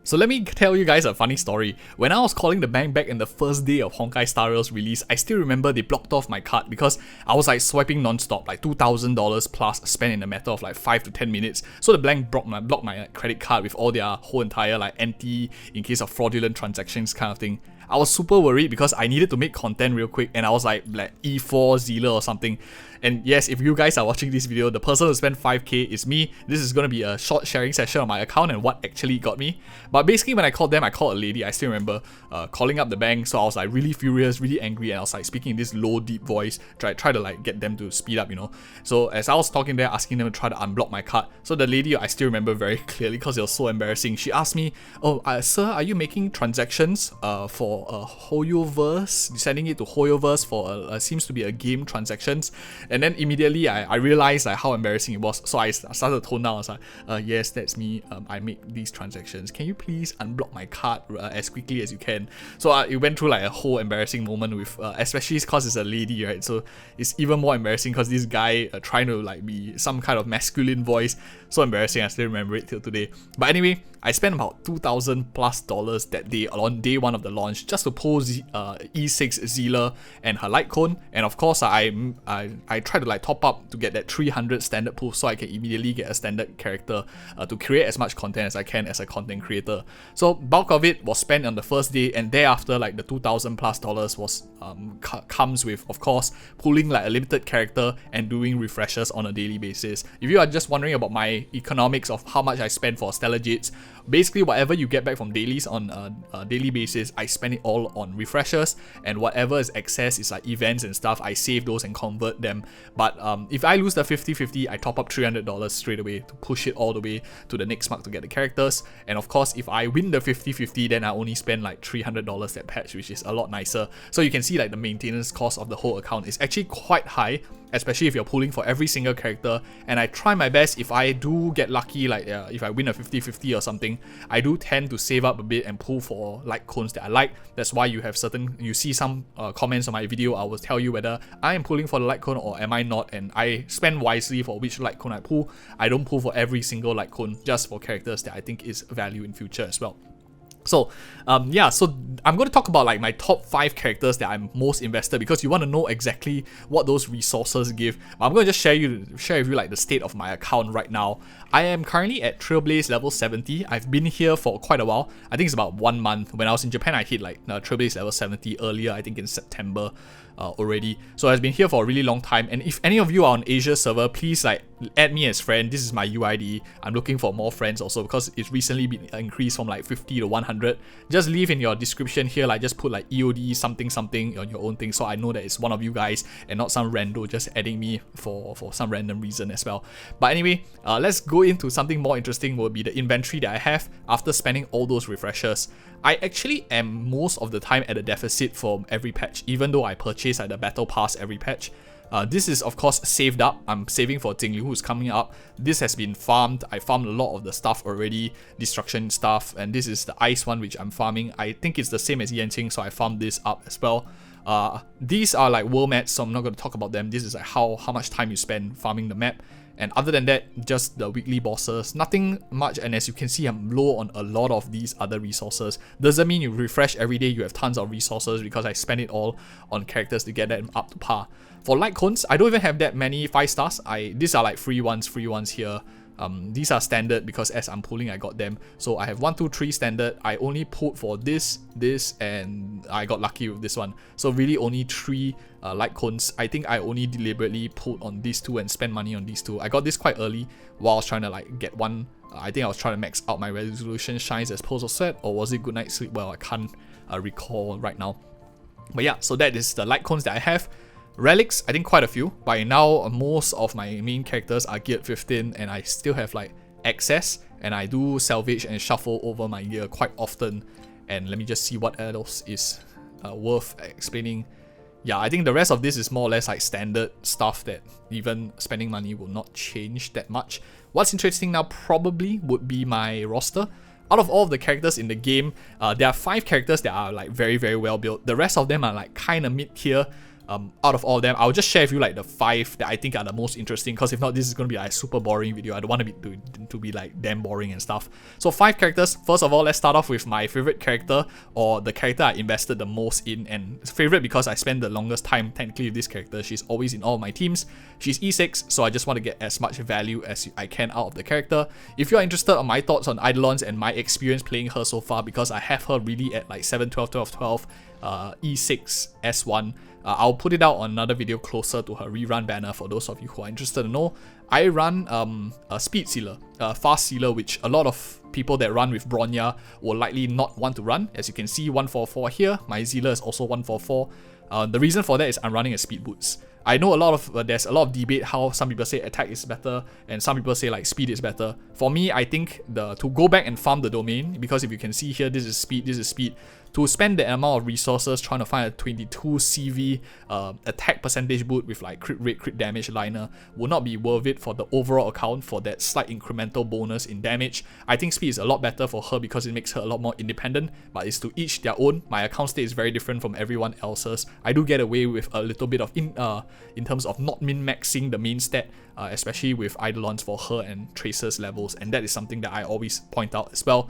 So let me tell you guys a funny story. When I was calling the bank back in the first day of Honkai Star Rail's release, I still remember they blocked off my card because I was like swiping non-stop, like $2,000 plus spent in a matter of like 5 to 10 minutes. So the bank blocked my credit card with all their whole entire like anti in case of fraudulent transactions kind of thing. I was super worried because I needed to make content real quick and I was like E4 Zealer or something. And yes, if you guys are watching this video, the person who spent 5k is me. This is going to be a short sharing session on my account and what actually got me. But basically when I called them, I called a lady. I still remember calling up the bank. So I was like really furious, really angry, and I was like speaking in this low, deep voice, try to like get them to speed up, you know. So as I was talking there, asking them to try to unblock my card. So the lady, I still remember very clearly because it was so embarrassing. She asked me, "Oh, sir, are you making transactions for Hoyoverse, sending it to Hoyoverse for seems to be a game transactions?" And then immediately I realized like how embarrassing it was. So I started to tone down. I was like, "Yes, that's me. I make these transactions. Can you please unblock my card as quickly as you can?" So it went through like a whole embarrassing moment with, especially because it's a lady, right? So it's even more embarrassing because this guy trying to like be some kind of masculine voice. So embarrassing. I still remember it till today. But anyway, I spent about $2,000+ that day on day one of the launch just to pull E6 Zealer and her light cone, and of course I tried to like top up to get that 300 standard pull so I can immediately get a standard character to create as much content as I can as a content creator. So bulk of it was spent on the first day, and thereafter like the $2,000+ was comes with, of course, pulling like a limited character and doing refreshes on a daily basis. If you are just wondering about my economics of how much I spend for Stellar Jades, basically whatever you get back from dailies on a daily basis, I spend it all on refreshers, and whatever is excess is like events and stuff, I save those and convert them. But if I lose the 50-50, I top up $300 straight away to push it all the way to the next mark to get the characters. And of course, if I win the 50-50, then I only spend like $300 that patch, which is a lot nicer. So you can see like the maintenance cost of the whole account is actually quite high, especially if you're pulling for every single character. And I try my best, if I do get lucky, like if I win a 50-50 or something, I do tend to save up a bit and pull for light cones that I like. That's why you see some comments on my video, I will tell you whether I am pulling for the light cone or am I not, and I spend wisely for which light cone I pull. I don't pull for every single light cone, just for characters that I think is value in future as well. So yeah, so I'm going to talk about like my top 5 characters that I'm most invested, because you want to know exactly what those resources give. I'm going to just share with you like the state of my account right now. I am currently at Trailblaze level 70. I've been here for quite a while. I think it's about 1 month. When I was in Japan, I hit like Trailblaze level 70 earlier, I think in September already. So I've been here for a really long time. And if any of you are on Asia server, please like add me as friend. This is my UID. I'm looking for more friends also because it's recently been increased from like 50 to 100. Just leave in your description here, like just put like EOD something on your own thing, so I know that it's one of you guys and not some rando just adding me for some random reason as well. But anyway, let's go into something more interesting. Will be the inventory that I have after spending all those refreshers. I actually am most of the time at a deficit for every patch, even though I purchase like the battle pass every patch. This is of course saved up. I'm saving for Jingliu who's coming up. This has been farmed. I farmed a lot of the stuff already, destruction stuff, and this is the ice one which I'm farming. I think it's the same as Yanqing, so I farmed this up as well. These are like world maps, so I'm not going to talk about them. This is like how much time you spend farming the map. And other than that, just the weekly bosses, nothing much. And as you can see, I'm low on a lot of these other resources. Doesn't mean you refresh every day, you have tons of resources, because I spend it all on characters to get them up to par. For light cones, I don't even have that many 5 stars. These are like free ones here. These are standard because as I'm pulling, I got them. So I have 1, 2, 3 standard. I only pulled for this, and I got lucky with this one. So really only 3 light cones. I think I only deliberately pulled on these 2 and spent money on these 2. I got this quite early while I was trying to like get one. I think I was trying to max out my resolution shines as Pulse of Sweat, or was it Good Night Sleep? Well, I can't recall right now. But yeah, so that is the light cones that I have. Relics, I think quite a few. By now, most of my main characters are geared 15, and I still have like excess, and I do salvage and shuffle over my gear quite often. And let me just see what else is worth explaining. Yeah, I think the rest of this is more or less like standard stuff that even spending money will not change that much. What's interesting now probably would be my roster. Out of all of the characters in the game, there are 5 characters that are like very, very well built. The rest of them are like kind of mid-tier. Out of all of them, I'll just share with you like the 5 that I think are the most interesting, because if not, this is going to be like a super boring video. I don't want to be like damn boring and stuff. So 5 characters. First of all, let's start off with my favorite character, or the character I invested the most in, and favorite because I spent the longest time technically with this character. She's always in all of my teams. She's E6, so I just want to get as much value as I can out of the character. If you're interested on my thoughts on Eidolons and my experience playing her so far, because I have her really at like 7, 12, 12, 12, E6, S1, I'll put it out on another video closer to her rerun banner for those of you who are interested to know. I run a speed sealer, a fast sealer, which a lot of people that run with Bronya will likely not want to run. As you can see, 144 here. My Zealer is also 144. The reason for that is I'm running a speed boots. I know there's a lot of debate how some people say attack is better and some people say like speed is better. For me, I think to go back and farm the domain, because if you can see here, this is speed. To spend the amount of resources trying to find a 22 CV attack percentage boot with like crit rate, crit damage liner will not be worth it for the overall account for that slight incremental bonus in damage. I think speed is a lot better for her because it makes her a lot more independent, but it's to each their own. My account state is very different from everyone else's. I do get away with a little bit of in terms of not min-maxing the main stat, especially with Eidolons for her and Tracer's levels, and that is something that I always point out as well.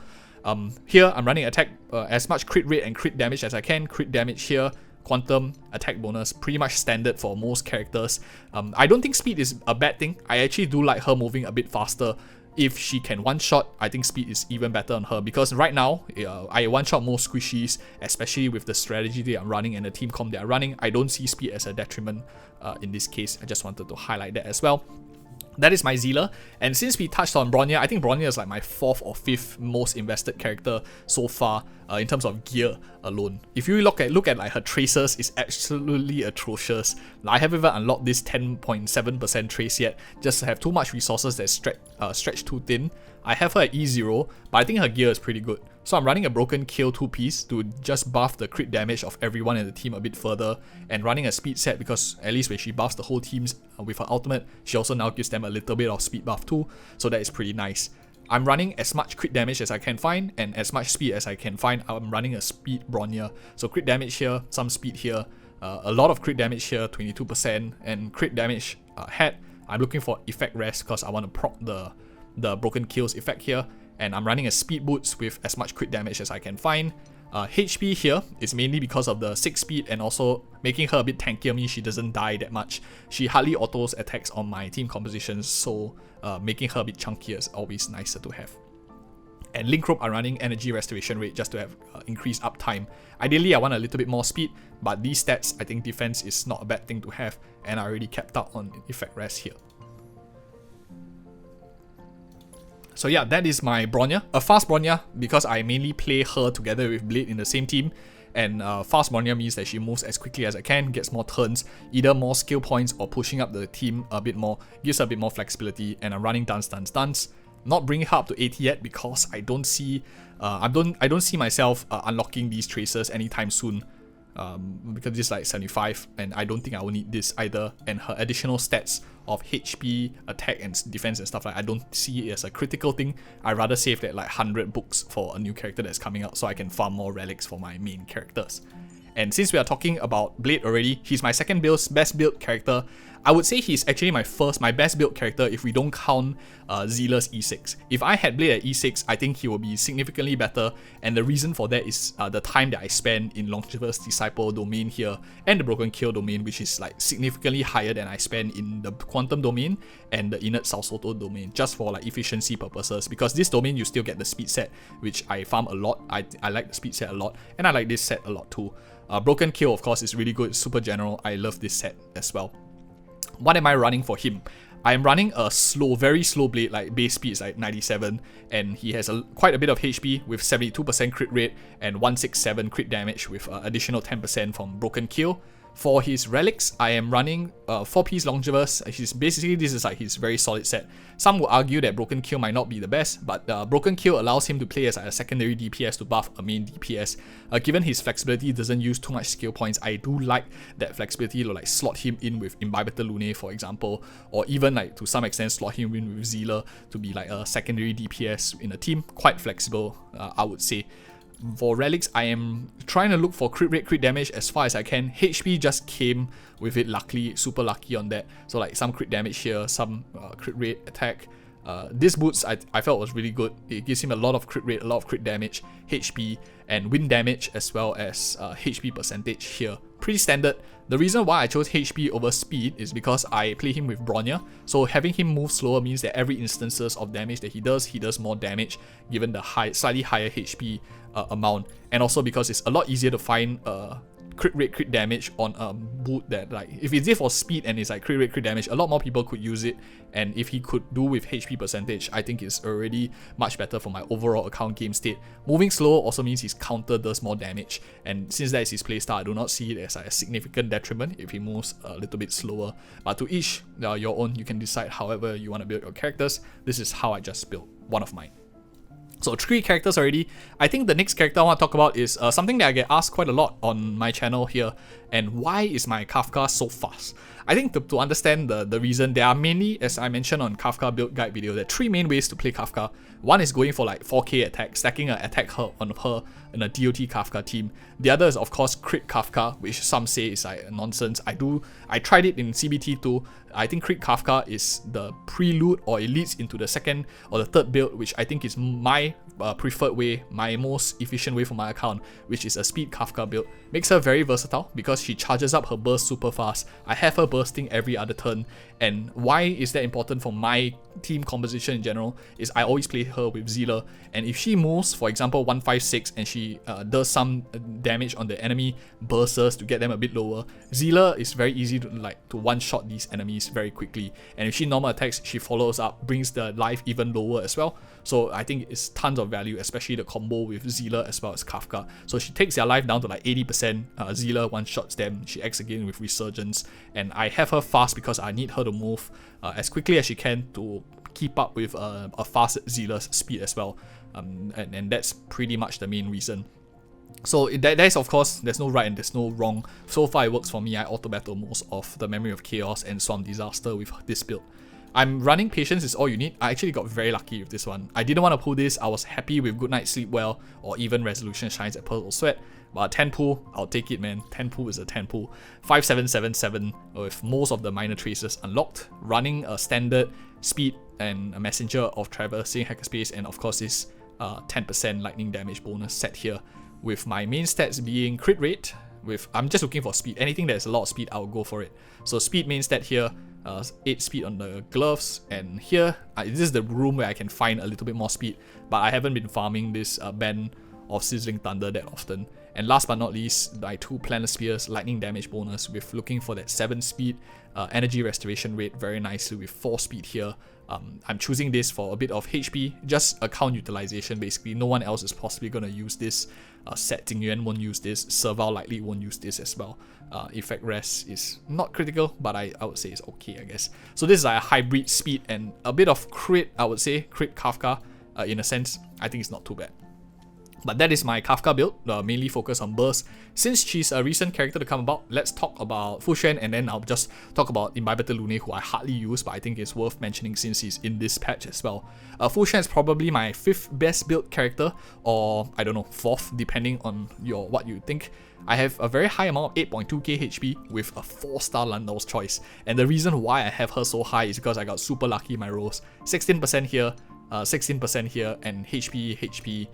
Here I'm running attack as much crit rate and crit damage as I can. Crit damage here, quantum, attack bonus, pretty much standard for most characters. I don't think speed is a bad thing. I actually do like her moving a bit faster. If she can one-shot, I think speed is even better on her, because right now, I one-shot most squishies, especially with the strategy that I'm running and the team comp that I'm running. I don't see speed as a detriment in this case. I just wanted to highlight that as well. That is my Zealer, and since we touched on Bronya, I think Bronya is like my 4th or 5th most invested character so far in terms of gear alone. If you look at like her tracers, it's absolutely atrocious. I haven't even unlocked this 10.7% trace yet, just have too much resources that stretch too thin. I have her at E0, but I think her gear is pretty good. So I'm running a broken kill 2-piece to just buff the crit damage of everyone in the team a bit further, and running a speed set because at least when she buffs the whole teams with her ultimate, she also now gives them a little bit of speed buff too, so that is pretty nice. I'm running as much crit damage as I can find and as much speed as I can find. I'm running a speed Bronya, so crit damage here, some speed here, a lot of crit damage here, 22%, and crit damage hat. I'm looking for effect rest because I want to proc the broken kills effect here, and I'm running a speed boots with as much crit damage as I can find. HP here is mainly because of the 6 speed and also making her a bit tankier means she doesn't die that much. She hardly autos attacks on my team compositions, so making her a bit chunkier is always nicer to have. And Link Rope, I'm running energy restoration rate just to have increased uptime. Ideally, I want a little bit more speed, but these stats, I think defense is not a bad thing to have, and I already kept up on effect rest here. So yeah, that is my Bronya. A fast Bronya, because I mainly play her together with Blade in the same team. And fast Bronya means that she moves as quickly as I can, gets more turns, either more skill points or pushing up the team a bit more, gives her a bit more flexibility. And I'm running dance. Not bringing her up to 80 yet because I don't see myself unlocking these tracers anytime soon. Because this is like 75 and I don't think I will need this either, and her additional stats of HP, attack and defense and stuff like I don't see it as a critical thing. I rather save that like 100 books for a new character that's coming out so I can farm more relics for my main characters. And since we are talking about Blade already, he's my second best build character. I would say he's actually my best build character if we don't count Zealer's E6. If I had Blade at E6, I think he will be significantly better, and the reason for that is the time that I spend in Longevous Disciple domain here and the Broken Kill domain, which is like significantly higher than I spend in the Quantum domain and the Inert Salsoto domain, just for like efficiency purposes, because this domain you still get the speed set, which I farm a lot. I like the speed set a lot, and I like this set a lot too. Broken Kill, of course, is really good, super general. I love this set as well. What am I running for him? I am running a very slow Blade, like base speed is like 97, and he has quite a bit of HP with 72% crit rate and 167 crit damage with additional 10% from Broken Kill. For his relics, I am running 4-piece Longevous. Basically, this is like his very solid set. Some will argue that Broken Kill might not be the best, but Broken Kill allows him to play as like a secondary DPS to buff a main DPS. Given his flexibility doesn't use too much skill points, I do like that flexibility to like slot him in with Imbibitor Lunae, for example, or even like to some extent slot him in with Zealer to be like a secondary DPS in a team. Quite flexible, I would say. For relics, I am trying to look for crit rate, crit damage as far as I can. HP just came with it, luckily, super lucky on that. So like some crit damage here, some crit rate attack. This boots I felt was really good. It gives him a lot of crit rate, a lot of crit damage, HP, and wind damage as well as HP percentage here. Pretty standard. The reason why I chose HP over speed is because I play him with Bronya, so having him move slower means that every instances of damage that he does more damage given the slightly higher HP amount, and also because it's a lot easier to find crit rate, crit damage on a boot that, like, if it's there for speed and it's like crit rate, crit damage, a lot more people could use it, and if he could do with HP percentage, I think it's already much better for my overall account game state. Moving slower also means his counter does more damage, and since that is his playstyle, I do not see it as like a significant detriment if he moves a little bit slower. But to each your own, you can decide however you want to build your characters. This is how I just built one of mine. So 3 characters already. I think the next character I want to talk about is something that I get asked quite a lot on my channel here, and why is my Kafka so fast? I think to understand the reason, there are mainly, as I mentioned on Kafka build guide video, there are 3 main ways to play Kafka. One is going for like 4k attack, stacking an attack her on her in a DOT Kafka team. The other is of course crit Kafka, which some say is like nonsense. I tried it in CBT too. I think crit Kafka is the prelude, or it leads into the second or the third build, which I think is my preferred way, my most efficient way for my account, which is a speed Kafka build. Makes her very versatile because she charges up her burst super fast. I have her bursting every other turn, and why is that important for my team composition in general is I always play her with Zealer, and if she moves, for example 156, and she does some damage on the enemy bursters to get them a bit lower, Zealer is very easy to one-shot these enemies very quickly, and if she normal attacks, she follows up, brings the life even lower as well. So I think it's tons of value, especially the combo with Zealer as well as Kafka. So she takes their life down to like 80%, Zealer one-shots them, she acts again with Resurgence, and I have her fast because I need her to move as quickly as she can to keep up with a fast Zealer's speed as well, and that's pretty much the main reason. So that is, of course, there's no right and there's no wrong. So far it works for me. I auto-battle most of the Memory of Chaos and Swamp Disaster with this build. I'm running Patience is all you need. I actually got very lucky with this one. I didn't want to pull this. I was happy with Good Night Sleep Well or even Resolution Shines at Pearl Sweat. But 10 pull, I'll take it, man. 10 pull is a 10 pull. 5777 with most of the minor traces unlocked. Running a standard speed and a messenger of traversing Hackerspace, and of course this 10% lightning damage bonus set here, with my main stats being crit rate. I'm just looking for speed. Anything that has a lot of speed, I'll go for it. So speed main stat here, 8 speed on the gloves, and here this is the room where I can find a little bit more speed, but I haven't been farming this band of Sizzling Thunder that often. And last but not least, my 2 Planet Spears lightning damage bonus, with looking for that 7 speed energy restoration rate very nicely with 4 speed here. I'm choosing this for a bit of HP, just account utilization basically. No one else is possibly going to use this. Set Tingyuan won't use this, Serval likely won't use this as well. Effect Rest is not critical, but I would say it's okay, I guess. So this is like a hybrid speed and a bit of crit, I would say, crit Kafka in a sense. I think it's not too bad. But that is my Kafka build, mainly focused on burst. Since she's a recent character to come about, let's talk about Fucc, and then I'll just talk about Imbibitor Lunae, who I hardly use, but I think it's worth mentioning since he's in this patch as well. Fucc is probably my 5th best built character, or I don't know, 4th, depending on what you think. I have a very high amount of 8.2k HP with a 4-star Landau's Choice, and the reason why I have her so high is because I got super lucky in my rolls. 16% here, 16% here, and HP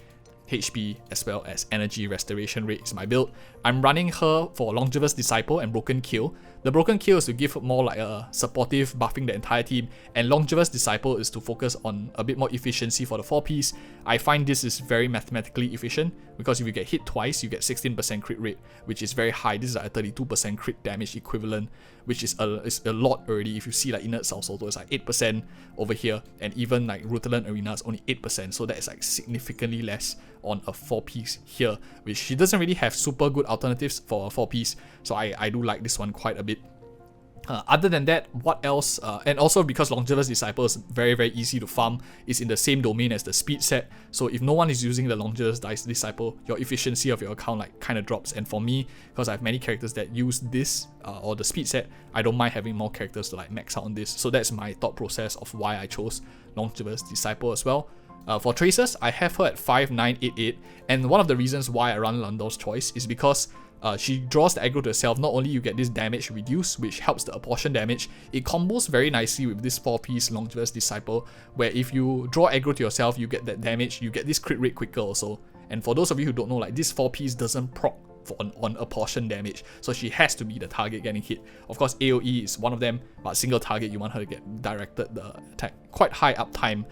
as well as energy restoration rate is my build. I'm running her for Longevous Disciple and Broken Kill. The Broken Kill is to give more like a supportive buffing the entire team, and Longevous Disciple is to focus on a bit more efficiency for the 4-piece. I find this is very mathematically efficient because if you get hit twice, you get 16% crit rate, which is very high. This is like a 32% crit damage equivalent, which is a lot already. If you see like Inert South Soto, it's like 8% over here, and even like Rutaland Arena is only 8%, so that is like significantly less on a 4-piece here, which she doesn't really have super good alternatives for a 4-piece, so I do like this one quite a bit. Other than that, what else? And also because Longevous Disciple is very, very easy to farm, it's in the same domain as the speed set, so if no one is using the Longevous Disciple, your efficiency of your account like kind of drops. And for me, because I have many characters that use this or the speed set, I don't mind having more characters to like max out on this. So that's my thought process of why I chose Longevous Disciple as well. For Traces, I have her at 5988, and one of the reasons why I run Landor's Choice is because she draws the aggro to herself. Not only you get this damage reduce, which helps the apportion damage, it combos very nicely with this 4-piece Longevous Disciple, where if you draw aggro to yourself, you get that damage, you get this crit rate quicker also. And for those of you who don't know, like this 4-piece doesn't proc on apportion damage, so she has to be the target getting hit. Of course, AoE is one of them, but single target, you want her to get directed the attack. Quite high uptime,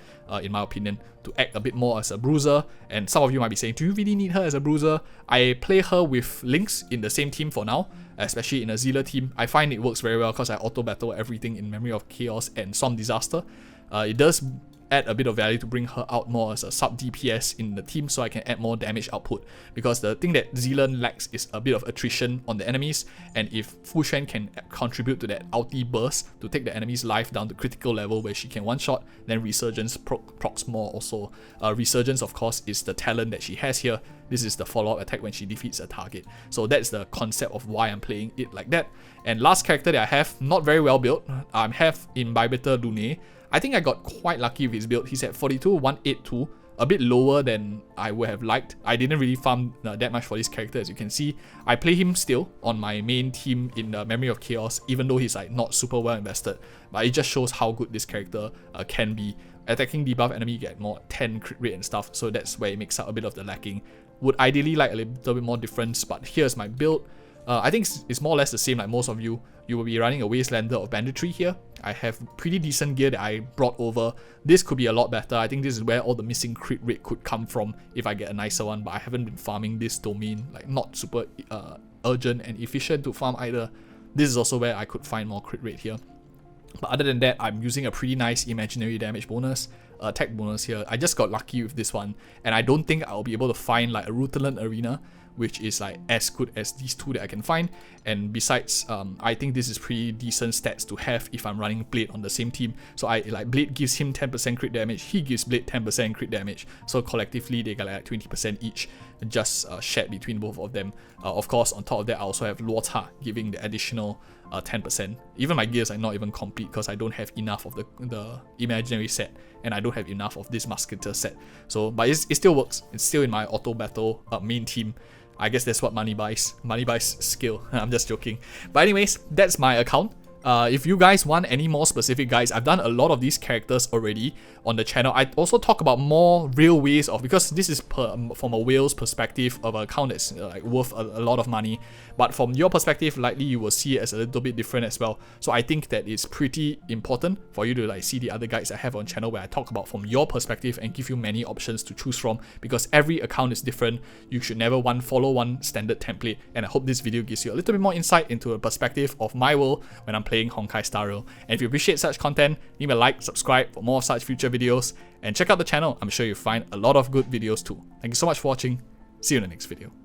in my opinion, to act a bit more as a bruiser. And some of you might be saying, do you really need her as a bruiser? I play her with Nickss in the same team for now, especially in a Zealer team. I find it works very well because I auto battle everything in Memory of Chaos and Storm Disaster. It does add a bit of value to bring her out more as a sub DPS in the team, so I can add more damage output, because the thing that Zealand lacks is a bit of attrition on the enemies, and if Fucc can contribute to that ulti burst to take the enemy's life down to critical level where she can one shot, then Resurgence procs more also. Resurgence, of course, is the talent that she has here. This is the follow-up attack when she defeats a target. So that's the concept of why I'm playing it like that. And last character that I have, not very well built, I have Imbibitor Lunae. I think I got quite lucky with his build. He's at 42,182, a bit lower than I would have liked. I didn't really farm that much for this character, as you can see. I play him still on my main team in the Memory of Chaos, even though he's like not super well invested. But it just shows how good this character can be. Attacking debuff enemy get more 10 crit rate and stuff, so that's where it makes up a bit of the lacking. Would ideally like a little bit more difference, but here's my build. I think it's more or less the same like most of you. You will be running a Wastelander of Banditry here. I have pretty decent gear that I brought over. This could be a lot better. I think this is where all the missing crit rate could come from if I get a nicer one, but I haven't been farming this domain, like not super urgent and efficient to farm either. This is also where I could find more crit rate here. But other than that, I'm using a pretty nice imaginary damage bonus, attack bonus here. I just got lucky with this one, and I don't think I'll be able to find like a Rutilant Arena, which is like as good as these two that I can find. And besides, I think this is pretty decent stats to have if I'm running Blade on the same team. So I like Blade gives him 10% crit damage, he gives Blade 10% crit damage. So collectively they got like 20% each, just shared between both of them. Of course, on top of that, I also have Luota giving the additional 10%. Even my gears are not even complete because I don't have enough of the imaginary set, and I don't have enough of this musketeer set. So, but it still works. It's still in my auto battle main team. I guess that's what money buys. Money buys skill. I'm just joking. But anyways, that's my account. If you guys want any more specific guides, I've done a lot of these characters already on the channel. I also talk about more real ways of, because this is from a whale's perspective of an account that's like worth a lot of money, but from your perspective, likely you will see it as a little bit different as well. So I think that it's pretty important for you to like see the other guides I have on channel where I talk about from your perspective and give you many options to choose from, because every account is different. You should never follow one standard template, and I hope this video gives you a little bit more insight into a perspective of my world when I'm playing Honkai Star Rail. And if you appreciate such content, leave a like, subscribe for more of such future videos, and check out the channel. I'm sure you'll find a lot of good videos too. Thank you so much for watching. See you in the next video.